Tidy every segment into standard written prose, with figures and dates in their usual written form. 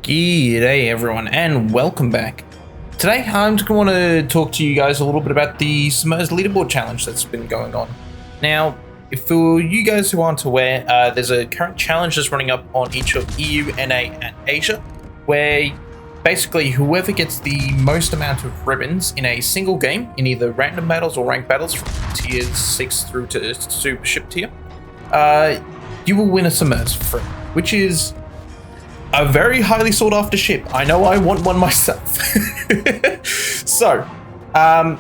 G'day everyone and welcome back. Today I'm just going to talk to you guys a little bit about the Submerged Leaderboard Challenge that's been going on. Now, if for you guys who aren't aware, there's a current challenge that's running up on each of EU, NA and Asia, where basically whoever gets the most amount of ribbons in a single game, in either random battles or ranked battles from tiers 6 through to super ship tier, you will win a Submerged for free, which is a very highly sought after ship. I know I want one myself. So,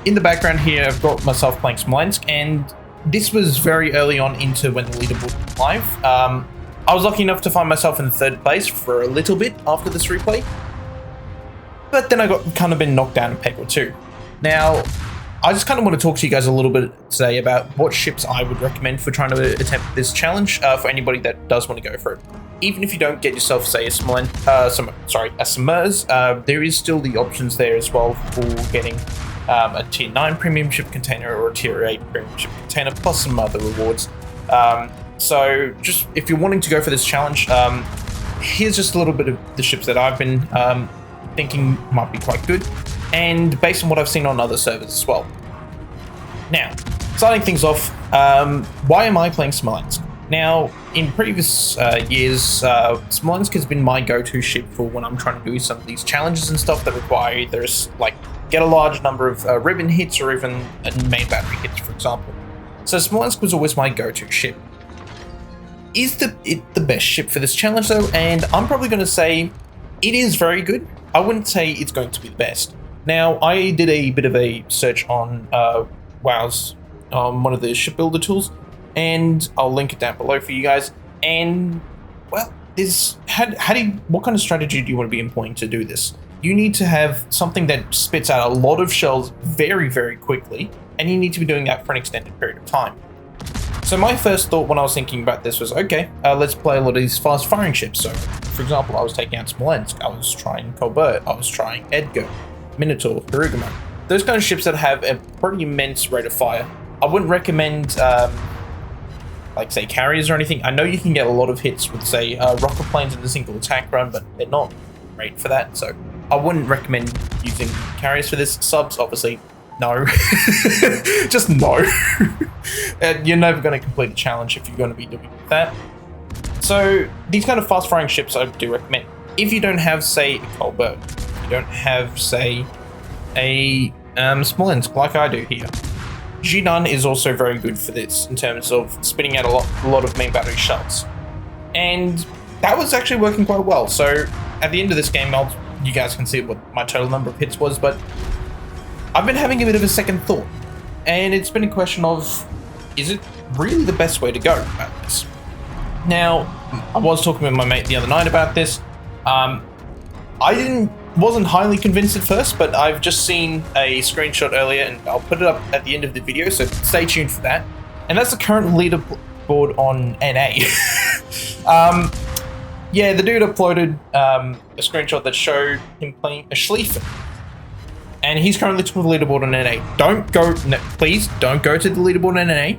in the background here, I've got myself playing Smolensk, and this was very early on into when the leaderboard went live. I was lucky enough to find myself in third place for a little bit after this replay, but then I got kind of been knocked down a peg or two. Now, I just kind of want to talk to you guys a little bit today about what ships I would recommend for trying to attempt this challenge for anybody that does want to go for it. Even if you don't get yourself, say, a Submerged, there is still the options there as well for getting a tier 9 premium ship container or a tier 8 premium ship container, plus some other rewards. So just if you're wanting to go for this challenge, here's just a little bit of the ships that I've been thinking might be quite good, and based on what I've seen on other servers as well. Now, starting things off, why am I playing Smolensk? Now, in previous years, Smolensk has been my go-to ship for when I'm trying to do some of these challenges and stuff that require either get a large number of ribbon hits or even main battery hits, for example. So Smolensk was always my go-to ship. Is it the best ship for this challenge though? And I'm probably going to say it is very good. I wouldn't say it's going to be the best. Now, I did a bit of a search on WoW's one of the shipbuilder tools, and I'll link it down below for you guys. And well, what kind of strategy do you want to be employing to do this? You need to have something that spits out a lot of shells very, very quickly, and you need to be doing that for an extended period of time. So my first thought when I was thinking about this was, okay, let's play a lot of these fast firing ships. So, for example, I was taking out Smolensk, I was trying Colbert, I was trying Edgar, Minotaur, Harugumo. Those kind of ships that have a pretty immense rate of fire. I wouldn't recommend say carriers or anything. I know you can get a lot of hits with, say, rocket planes in the single attack run, but they're not great for that, so I wouldn't recommend using carriers for this. Subs, obviously, no. Just no. And you're never going to complete a challenge if you're going to be doing that. So these kind of fast firing ships I do recommend. If you don't have, say, a Colbert, you don't have, say, a Smolensk like I do here, Jinan is also very good for this in terms of spitting out a lot of main battery shells. And that was actually working quite well. So at the end of this game, you guys can see what my total number of hits was, but I've been having a bit of a second thought. And it's been a question of, is it really the best way to go about this? Now, I was talking with my mate the other night about this. Wasn't highly convinced at first, but I've just seen a screenshot earlier, and I'll put it up at the end of the video, so stay tuned for that. And that's the current leaderboard on NA. Yeah, the dude uploaded a screenshot that showed him playing a Schlieffen, and he's currently top of the leaderboard on NA. Please don't go to the leaderboard on NA.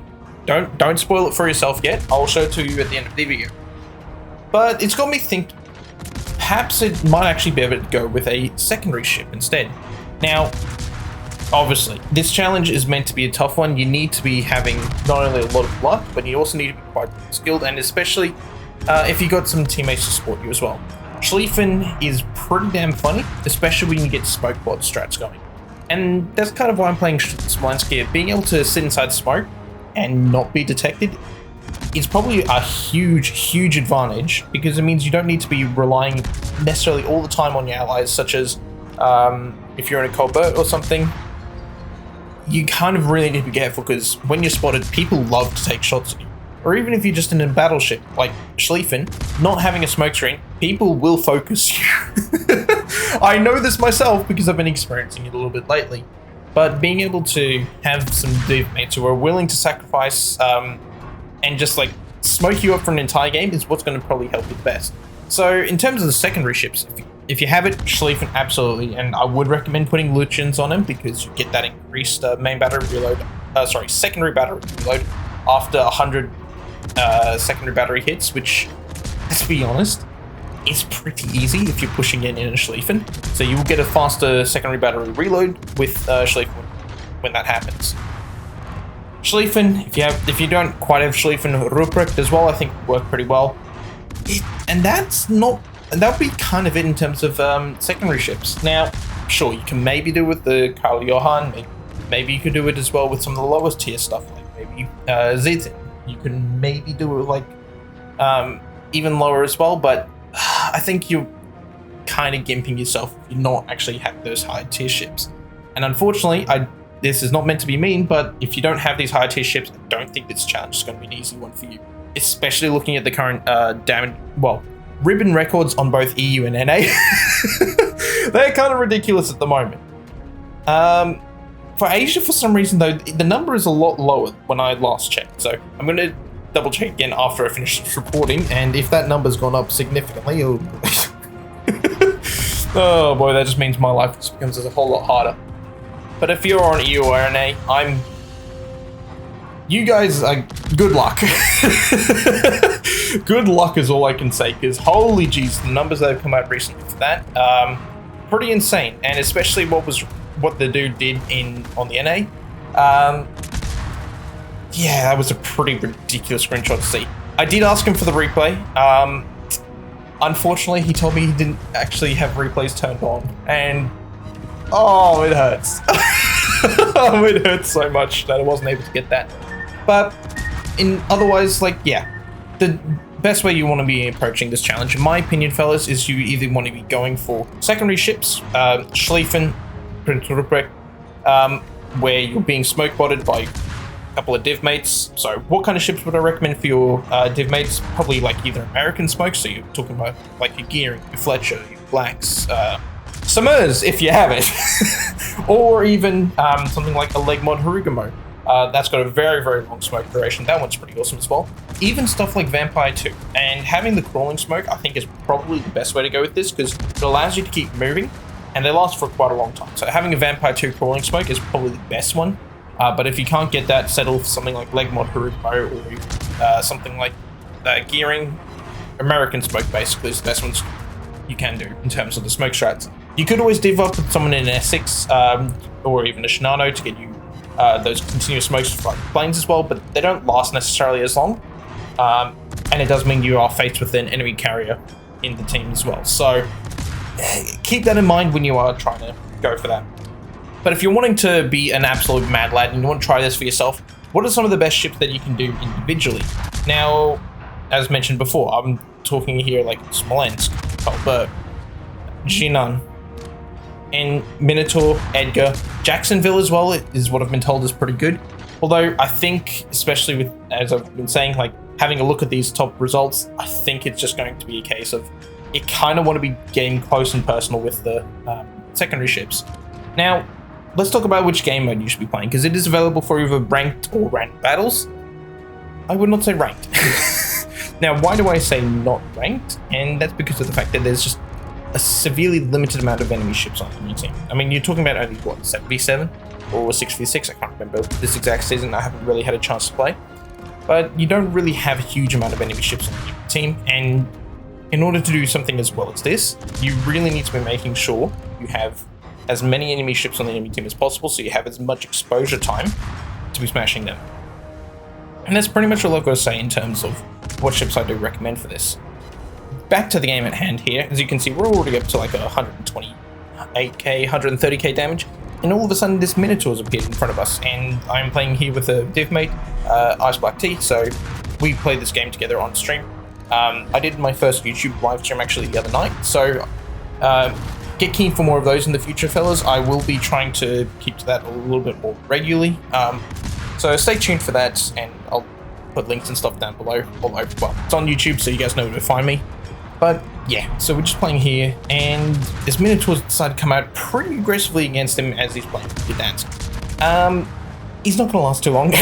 Don't spoil it for yourself yet. I'll show it to you at the end of the video. But it's got me thinking, perhaps it might actually be able to go with a secondary ship instead. Now, obviously, this challenge is meant to be a tough one. You need to be having not only a lot of luck, but you also need to be quite skilled, and especially if you got some teammates to support you as well. Schlieffen is pretty damn funny, especially when you get smoke bot strats going. And that's kind of why I'm playing Smolensk here. Being able to sit inside smoke and not be detected is probably a huge advantage, because it means you don't need to be relying necessarily all the time on your allies, such as if you're in a Colbert or something. You kind of really need to be careful, because when you're spotted, people love to take shots at you. Or even if you're just in a battleship like Schlieffen, not having a smoke screen, people will focus you. I know this myself because I've been experiencing it a little bit lately. But being able to have some mates who are willing to sacrifice and just smoke you up for an entire game is what's going to probably help you the best. So in terms of the secondary ships, if you have it, Schlieffen, absolutely, and I would recommend putting Lutyens on him, because you get that increased secondary battery reload after 100 secondary battery hits, which, let's be honest, is pretty easy if you're pushing in a Schlieffen. So you will get a faster secondary battery reload with Schlieffen when that happens. Schlieffen, if you don't quite have Schlieffen Ruprecht as well, I think work pretty well. And that would be kind of it in terms of secondary ships. Now, sure, you can maybe do it with the Karl Johan. Maybe you could do it as well with some of the lowest tier stuff, like maybe Zetin. You can maybe do it with like even lower as well, but I think you're kind of gimping yourself if you're not actually having those high tier ships. And unfortunately, this is not meant to be mean, but if you don't have these high tier ships, I don't think this challenge is going to be an easy one for you. Especially looking at the current ribbon records on both EU and NA. They're kind of ridiculous at the moment. For Asia, for some reason though, the number is a lot lower when I last checked. So I'm going to double check again after I finish this reporting, and if that number's gone up significantly, oh boy, that just means my life just becomes a whole lot harder. But if you're on EU or NA, you guys are good luck. Good luck is all I can say, because holy jeez, the numbers that have come out recently for that, pretty insane. And especially what the dude did on the NA. Yeah, that was a pretty ridiculous screenshot to see. I did ask him for the replay. Unfortunately, he told me he didn't actually have replays turned on, and oh, it hurts. Oh, it hurts so much that I wasn't able to get that. But otherwise, like, yeah, the best way you want to be approaching this challenge, in my opinion, fellas, is you either want to be going for secondary ships, Schlieffen, Prinz Ruprecht, where you're being smoke botted by a couple of div mates. So what kind of ships would I recommend for your div mates? Probably like either American smoke, so you're talking about like your Gearing, your Fletcher, your Blacks, Summers if you have it, or even something like a Legmod Harugamo. That's got a very, very long smoke duration. That one's pretty awesome as well. Even stuff like Vampire 2. And having the crawling smoke, I think, is probably the best way to go with this, because it allows you to keep moving, and they last for quite a long time. So having a Vampire 2 crawling smoke is probably the best one. But if you can't get that, settle for something like Legmod Harugamo, or something like Gearing. American smoke, basically, is the best ones you can do in terms of the smoke strats. You could always div up with someone in an Essex, or even a Shinano to get you those continuous smokes for planes as well, but they don't last necessarily as long. And it does mean you are faced with an enemy carrier in the team as well. So keep that in mind when you are trying to go for that. But if you're wanting to be an absolute mad lad and you want to try this for yourself, what are some of the best ships that you can do individually? Now, as mentioned before, I'm talking here like Smolensk, Kolberg, Jinan, and Minotaur, Edgar, Jacksonville as well is what I've been told is pretty good. Although I think, especially with, as I've been saying, like having a look at these top results, I think it's just going to be a case of you kind of want to be getting close and personal with the secondary ships. Now, let's talk about which game mode you should be playing, because it is available for either ranked or ranked battles. I would not say ranked. Now, why do I say not ranked? And that's because of the fact that there's just a severely limited amount of enemy ships on your team. I mean, you're talking about only, what, 7v7 or 6v6? I can't remember this exact season. I haven't really had a chance to play. But you don't really have a huge amount of enemy ships on your team, and in order to do something as well as this, you really need to be making sure you have as many enemy ships on the enemy team as possible, so you have as much exposure time to be smashing them. And that's pretty much all I've got to say in terms of what ships I do recommend for this. Back to the game at hand here. As you can see, we're already up to like 128k, 130k damage, and all of a sudden this Minotaur's appeared in front of us, and I'm playing here with a div mate, Ice Black T, so we played this game together on stream. I did my first YouTube live stream actually the other night, so get keen for more of those in the future, fellas. I will be trying to keep to that a little bit more regularly, so stay tuned for that, and I'll put links and stuff down below all over. Well, it's on YouTube, so you guys know where to find me. But yeah, so we're just playing here, and this Minotaur's decided to come out pretty aggressively against him as he's playing Gdansk. He's not going to last too long.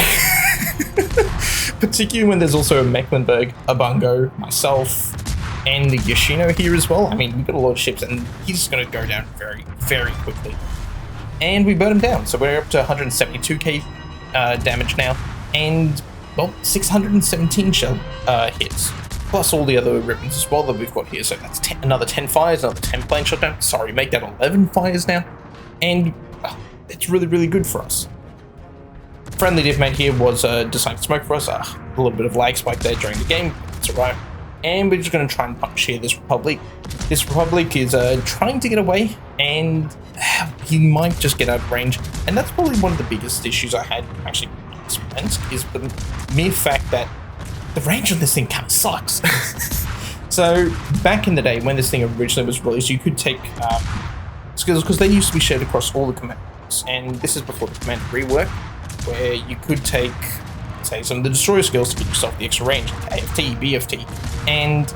Particularly when there's also a Mecklenburg, a Bungo, myself, and the Yoshino here as well. I mean, we've got a lot of ships, and he's just going to go down very, very quickly. And we burn him down, so we're up to 172k damage now, and, well, 617 shell hits. plus all the other ribbons as well that we've got here. So that's another 10 fires, another 10 plane shutdown. Sorry, make that 11 fires now. And it's really, really good for us. Friendly Divmate here was deciding to smoke for us. A little bit of lag spike there during the game. It's alright. And we're just going to try and punish here this Republic. This Republic is trying to get away, and he might just get out of range. And that's probably one of the biggest issues I had actually is the mere fact that the range on this thing kind of sucks. So back in the day when this thing originally was released, you could take skills, because they used to be shared across all the commanders, and this is before the command rework, where you could take, say, some of the destroyer skills to give yourself the extra range, like AFT, BFT, and,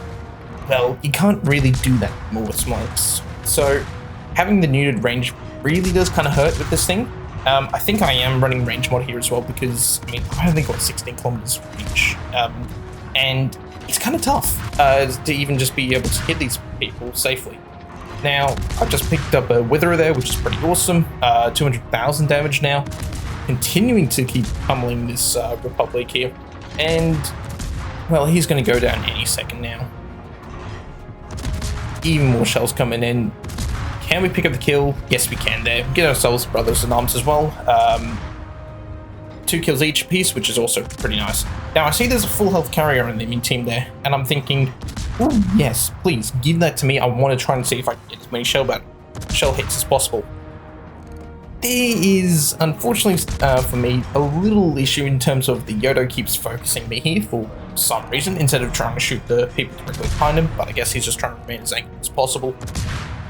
well, you can't really do that anymore with Smokes. So having the neutered range really does kind of hurt with this thing. I think I am running range mod here as well, because, I mean, I only got 16 kilometers range, and it's kind of tough to even just be able to hit these people safely. Now, I've just picked up a Witherer there, which is pretty awesome, 200,000 damage now, continuing to keep pummeling this Republic here, and, well, he's going to go down any second now. Even more shells coming in. Can we pick up the kill? Yes, we can there. Get ourselves brothers in arms as well. 2 kills each piece, which is also pretty nice. Now, I see there's a full health carrier on the enemy team there, and I'm thinking, oh, yes, please, give that to me. I want to try and see if I can get as many shell hits as possible. There is, unfortunately for me, a little issue in terms of the Yodo keeps focusing me here for some reason, instead of trying to shoot the people directly behind him, but I guess he's just trying to remain as anchored as possible.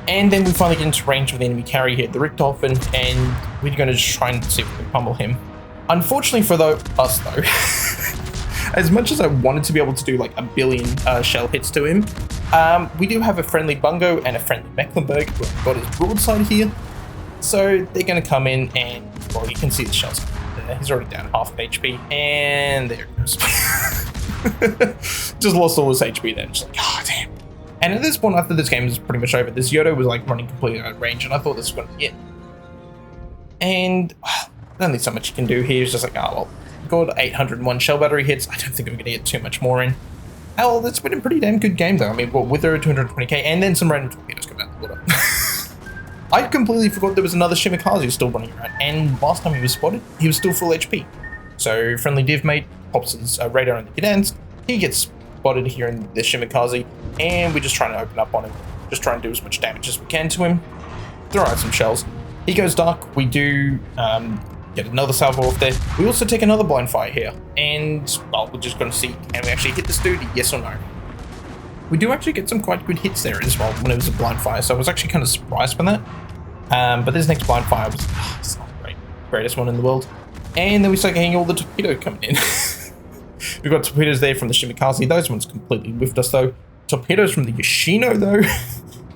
And then we finally get into range with the enemy carry here, the Richthofen, and we're going to just try and see if we can pummel him. Unfortunately for us though, as much as I wanted to be able to do like 1 billion shell hits to him, we do have a friendly Bungo and a friendly Mecklenburg who have got his broadside here. So they're going to come in and, well, you can see the shells there. He's already down half of HP, and there it goes. Just lost all his HP then, just like, oh damn. And at this point, after this game is pretty much over, this Yodo was like running completely out of range, and I thought this was going to be it. And only so much you can do here. It's just like, oh well, got 801 shell battery hits. I don't think I'm going to get too much more in. Oh, well, that's been a pretty damn good game though. I mean, well, with her 220k, and then some random torpedoes coming out the water. I completely forgot there was another Shimikaze still running around, and last time he was spotted, he was still full HP. So friendly Divmate pops his radar on the Gdansk. He gets spotted here in the Shimikaze, and we're just trying to open up on him. Just trying to do as much damage as we can to him. Throw out some shells. He goes dark. We do get another salvo off there. We also take another blind fire here, and, well, we're just going to see, can we actually hit this dude, yes or no? We do actually get some quite good hits there as well when it was a blind fire, so I was actually kind of surprised by that. But this next blind fire was it's not great. Greatest one in the world. And then we start getting all the torpedo coming in. We've got torpedoes there from the Shimikaze. Those ones completely whiffed us though. Torpedoes from the Yoshino though.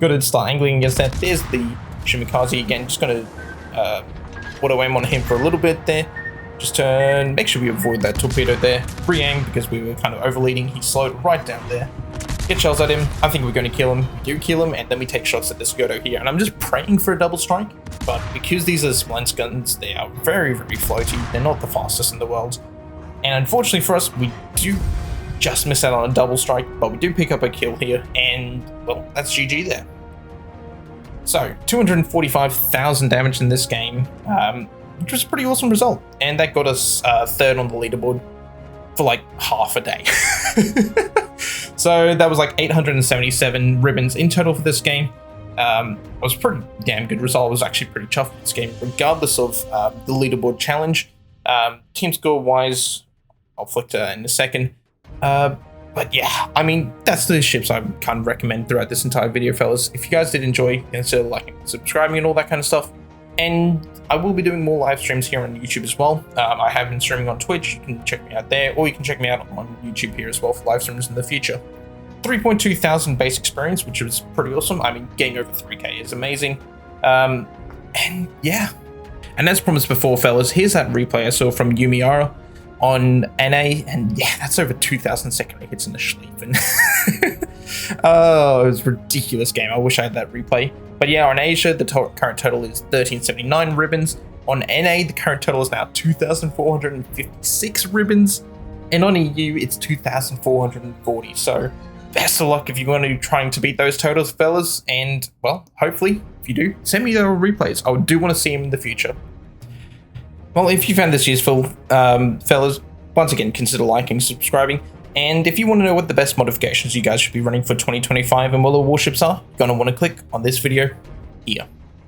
Got to start angling against that. There's the Shimikaze again. Just going to auto aim on him for a little bit there. Just turn, make sure we avoid that torpedo there. Re-aim because we were kind of overleading. He slowed right down there. Get shells at him. I think we're going to kill him. We do kill him, and then we take shots at this Yodo here. And I'm just praying for a double strike, but because these are Splence guns, they are very, very floaty. They're not the fastest in the world. And unfortunately for us, we do just miss out on a double strike, but we do pick up a kill here, and, well, that's GG there. So, 245,000 damage in this game, which was a pretty awesome result. And that got us third on the leaderboard for like half a day. So that was like 877 ribbons in total for this game. It was a pretty damn good result. I was actually pretty chuffed with this game, regardless of the leaderboard challenge. Team score wise, I'll flick to that in a second. But yeah, I mean, that's the ships I kind of recommend throughout this entire video, fellas. If you guys did enjoy, consider liking, subscribing, and all that kind of stuff. And I will be doing more live streams here on YouTube as well. I have been streaming on Twitch. You can check me out there, or you can check me out on YouTube here as well for live streams in the future. 3.2 thousand base experience, which was pretty awesome. I mean, getting over 3k is amazing. And yeah. And as promised before, fellas, here's that replay I saw from Yumiara on NA, and yeah, that's over 2,000 secondary hits in the Schlieffen. Oh, it was a ridiculous game. I wish I had that replay. But yeah, on Asia, the current total is 1,379 ribbons. On NA, the current total is now 2,456 ribbons. and on EU it's 2,440. So best of luck if you're going to be trying to beat those totals, fellas, and well, hopefully if you do, send me the replays. I do want to see them in the future. Well, if you found this useful, fellas, once again, consider liking, subscribing, and if you want to know what the best modifications you guys should be running for 2025 and World of Warships are, you're going to want to click on this video here.